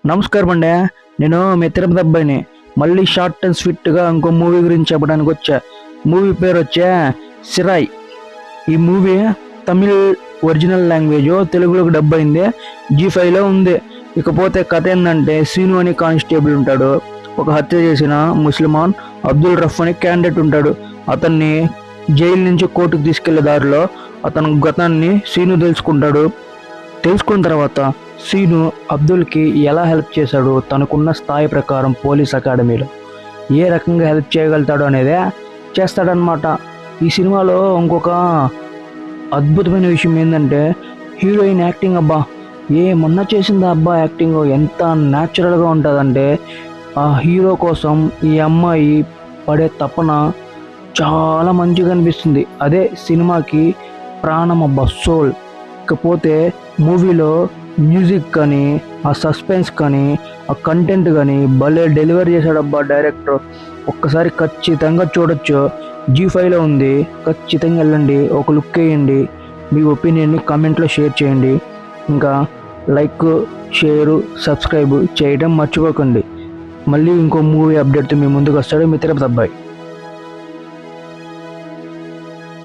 నమస్కారం అండి. నేను మీ తిరుపతి అబ్బాయిని. మళ్ళీ షార్ట్ అండ్ స్వీట్‌గా ఇంకో మూవీ గురించి చెప్పడానికి వచ్చా. మూవీ పేరు వచ్చే 'సిరాయ్'. ఈ మూవీ తమిళ్ ఒరిజినల్ లాంగ్వేజ్ తెలుగులోకి డబ్ అయింది. జీ5లో ఉంది. ఇకపోతే కథ ఏంటంటే సీను అని కానిస్టేబుల్ ఉంటాడు. ఒక హత్య చేసిన ముస్లిమాన్ అబ్దుల్ రఫ్ అని క్యాండిడేట్ ఉంటాడు. అతన్ని జైలు నుంచి కోర్టుకు తీసుకెళ్లే దారిలో అతని గతాన్ని సీను తెలుసుకుంటాడు. తెలుసుకున్న తర్వాత సీను అబ్దుల్కి ఎలా హెల్ప్ చేశాడు, తనకున్న స్థాయి ప్రకారం పోలీస్ అకాడమీలో ఏ రకంగా హెల్ప్ చేయగలుగుతాడు అనేదే చేస్తాడనమాట. ఈ సినిమాలో ఇంకొక అద్భుతమైన విషయం ఏంటంటే హీరోయిన్ యాక్టింగ్. అబ్బా ఏమన్నా చేసిందా అబ్బా యాక్టింగ్ ఎంత న్యాచురల్గా ఉంటుందంటే ఆ హీరో కోసం ఈ అమ్మాయి పడే తపన చాలా మంచిగా అనిపిస్తుంది. అదే సినిమాకి ప్రాణం అబ్బా, సోల్. ఇకపోతే మూవీలో మ్యూజిక్ కానీ ఆ సస్పెన్స్ కానీ ఆ కంటెంట్ కానీ భలే డెలివరీ చేశాడబ్బా డైరెక్టర్. ఒక్కసారి ఖచ్చితంగా చూడొచ్చు. జీ5లో ఉంది, ఖచ్చితంగా వెళ్ళండి, ఒక లుక్ వేయండి. మీ ఒపీనియన్ని కామెంట్లో షేర్ చేయండి. ఇంకా లైక్, షేరు, సబ్స్క్రైబ్ చేయడం మర్చిపోకండి. మళ్ళీ ఇంకో మూవీ అప్డేట్తో మీ ముందుకు వస్తాడు మీ తిరుపతి అబ్బాయి.